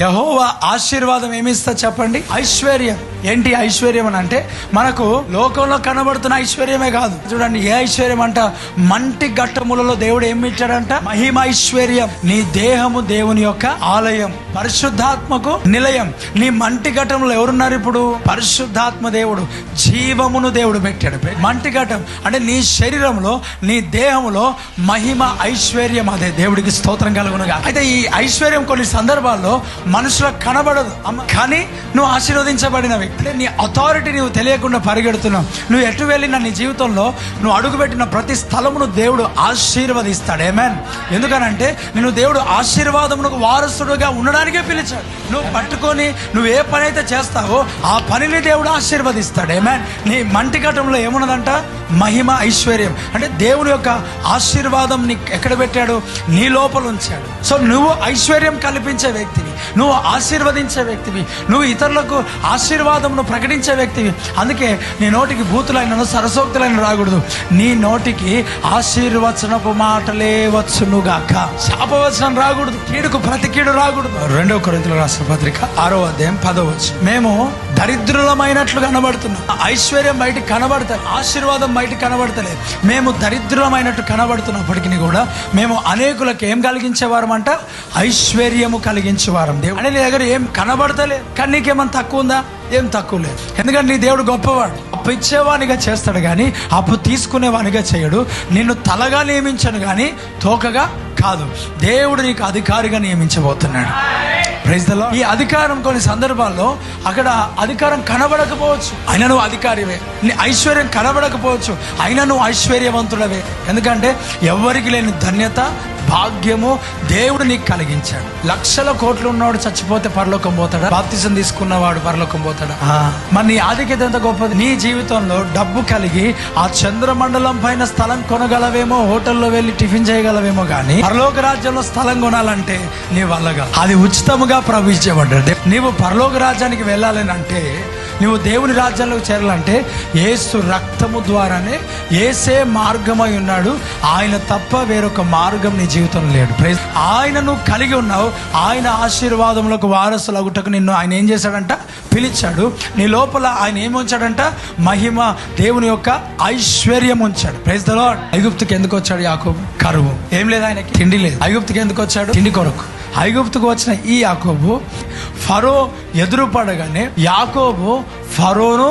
యెహోవా ఆశీర్వాదం ఏమిస్తా చెప్పండి? ఐశ్వర్యం. ఏంటి ఐశ్వర్యం అని అంటే మనకు లోకంలో కనబడుతున్న ఐశ్వర్యమే కాదు. చూడండి, ఏ ఐశ్వర్యం అంట? మంటి ఘట్టములలో దేవుడు ఏమి ఇచ్చాడంట? మహిమ ఐశ్వర్యం. నీ దేహము దేవుని యొక్క ఆలయం, పరిశుద్ధాత్మకు నిలయం. నీ మంటి ఘట్టంలో ఎవరున్నారు ఇప్పుడు? పరిశుద్ధాత్మ దేవుడు, జీవమును దేవుడు పెట్టాడు. మంటి ఘట్టం అంటే నీ శరీరంలో, నీ దేహంలో మహిమ ఐశ్వర్యం. అదే దేవుడికి స్తోత్రం కలుగునుగా. అయితే ఈ ఐశ్వర్యం కొన్ని సందర్భాల్లో మనుషులకు కనబడదు, కానీ నువ్వు ఆశీర్వదించబడిన వ్యక్తి. నీ అథారిటీ నువ్వు తెలియకుండా పరిగెడుతున్నావు. నువ్వు ఎటు వెళ్ళినా నీ జీవితంలో నువ్వు అడుగుపెట్టిన ప్రతి స్థలమును దేవుడు ఆశీర్వదిస్తాడు. ఆమేన్. ఎందుకనంటే నేను దేవుడు ఆశీర్వాదమునకు వారసుడుగా ఉండడానికే పిలిచాడు. నువ్వు పట్టుకొని నువ్వు ఏ పని అయితే చేస్తావో ఆ పనిని దేవుడు ఆశీర్వదిస్తాడు. ఆమేన్. నీ మంటి ఘట్టంలో ఏమున్నదంట? మహిమ ఐశ్వర్యం. అంటే దేవుని యొక్క ఆశీర్వాదం నీ ఎక్కడ పెట్టాడు? నీ లోపల ఉంచాడు. సో నువ్వు ఐశ్వర్యం కల్పించే వ్యక్తివి, నువ్వు ఆశీర్వదించే వ్యక్తివి, నువ్వు ఇతరులకు ఆశీర్వాదమును ప్రకటించే వ్యక్తివి. అందుకే నీ నోటికి బూతులైనను సరసోక్తులైన రాకూడదు. నీ నోటికి ఆశీర్వచనపు మాటలే వచ్చునుగాక. శాపవచనం రాకూడదు, కీడుకు ప్రతి కీడు రాకూడదు. 2 కొరింథీయులకు రాసిన పత్రిక 6వ అధ్యాయం 10వ వచనం. మేము దరిద్రులమైనట్లు కనబడుతున్నాం. ఐశ్వర్యం బయటికి కనబడతాయి, ఆశీర్వాదం బయటికి కనబడతలేదు. మేము దరిద్రులమైనట్టు కనబడుతున్నప్పటికీ కూడా మేము అనేకులకు ఏం కలిగించేవారం అంట? ఐశ్వర్యము కలిగించేవారం. దేవుడు అంటే నీ దగ్గర ఏం కనబడతలేదు, కానీ నీకేమన్నా తక్కువ ఉందా? ఏం తక్కువ లేదు. ఎందుకంటే నీ దేవుడు గొప్పవాడు. అప్పు ఇచ్చేవానిగా చేస్తాడు కానీ అప్పు తీసుకునేవానిగా చేయడు. నిన్ను తలగా నియమించను కానీ తోకగా కాదు. దేవుడు నీకు అధికారిగా నియమించబోతున్నాడు. Praise the lord. ఈ అధికారం కొన్ని సందర్భాల్లో అక్కడ అధికారం కనబడకపోవచ్చు, అయినా నువ్వు అధికారివే. నీ ఐశ్వర్యం కనబడకపోవచ్చు, అయినా నువ్వు ఐశ్వర్యవంతుడవే. ఎందుకంటే ఎవరికి లేని ధన్యత, భాగ్యము దేవుడు నీకు కలిగించాడు. లక్షల కోట్లు ఉన్నవాడు చచ్చిపోతే పరలోకం పోతాడా? బాప్తిజం తీసుకున్నవాడు పరలోకం పోతాడా? మరి నీ ఆధిక్యత ఎంత గొప్పది. నీ జీవితంలో డబ్బు కలిగి ఆ చంద్రమండలం పైన స్థలం కొనగలవేమో, హోటల్లో వెళ్ళి టిఫిన్ చేయగలవేమో, కానీ పరలోక రాజ్యంలో స్థలం కొనాలంటే నీ వల్లగా అది ఉచితముగా ప్రవేశించబడ్డాడు. నీవు పరలోక రాజ్యానికి వెళ్ళాలని అంటే, నువ్వు దేవుని రాజ్యంలోకి చేరాలంటే యేసు రక్తము ద్వారానే, యేసే మార్గమై ఉన్నాడు. ఆయన తప్ప వేరొక మార్గం నీ జీవితంలో లేడు. ప్రైజ్. ఆయన నువ్వు కలిగి ఉన్నావు. ఆయన ఆశీర్వాదములకు వారసులు అగుటకు నిన్ను ఆయన ఏం చేశాడంట? పిలిచాడు. నీ లోపల ఆయన ఏమి ఉంచాడంట? మహిమ, దేవుని యొక్క ఐశ్వర్యం ఉంచాడు. Praise the lord. ఐగుప్తుకి ఎందుకు వచ్చాడు యాకోబు? కరువు. ఏం లేదు ఆయనకి, తిండి లేదు. ఐగుప్తుకి ఎందుకు వచ్చాడు? తిండి కొరకు. ఐగుప్తుకు వచ్చిన ఈ యాకోబు ఫరో ఎదురుపడగానే యాకోబు ఫరోను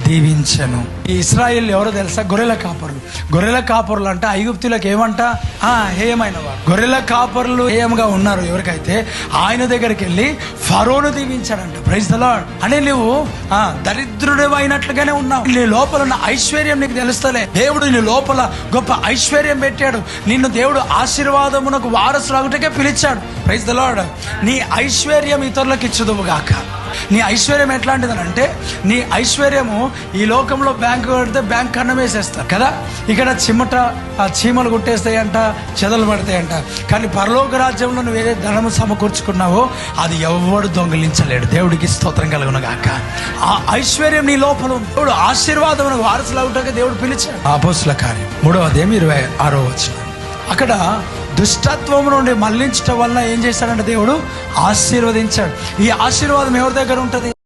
దీవించను. ఈ ఇశ్రాయేల్ ఎవరో తెలుసా? గొర్రెల కాపరులు. గొర్రెల కాపరులు అంటే ఐగుప్తులకు ఏమంట? హేయమైన వారు. గొర్రెల కాపరులు హేయంగా ఉన్నారు. ఎవరికైతే ఆయన దగ్గరికి వెళ్ళి ఫరోను దీవించాడంట. Praise the Lord. అంటే నువ్వు దరిద్రుడైనట్లుగానే ఉన్నావు. నీ లోపల ఉన్న ఐశ్వర్యం నీకు తెలుస్తలే. దేవుడు నీ లోపల గొప్ప ఐశ్వర్యం పెట్టాడు. నిన్ను దేవుడు ఆశీర్వాదమునకు వారసులాగుటకే పిలిచాడు. Praise the Lord. నీ ఐశ్వర్యం ఇతరులకు ఇచ్చుదువు గాక. నీ ఐశ్వర్యం ఎట్లాంటిదని అంటే, నీ ఐశ్వర్యము ఈ లోకంలో బ్యాంకు కడితే బ్యాంక్ కన్నం వేసేస్తారు కదా. ఇక్కడ చిమ్మట చీమలు కుట్టేస్తాయంట, చెదలు పడతాయంట. కానీ పరలోక రాజ్యంలో నువ్వు ఏదైతే ధనము సమకూర్చుకున్నావో అది ఎవడు దొంగిలించలేడు. దేవుడికి స్తోత్రం కలుగును గాక. ఆ ఐశ్వర్యం నీ లోపల. దేవుడు ఆశీర్వాదం వారసులాగుటకే దేవుడు పిలిచాడు. అపోస్తుల కార్యం 3వ అధ్యాయం 26వ వచనం. అక్కడ దుష్టత్వం నుండి మళ్లించడం వల్ల ఏం చేశాడంటే దేవుడు ఆశీర్వదించాడు. ఈ ఆశీర్వాదం ఎవరి దగ్గర ఉంటుంది?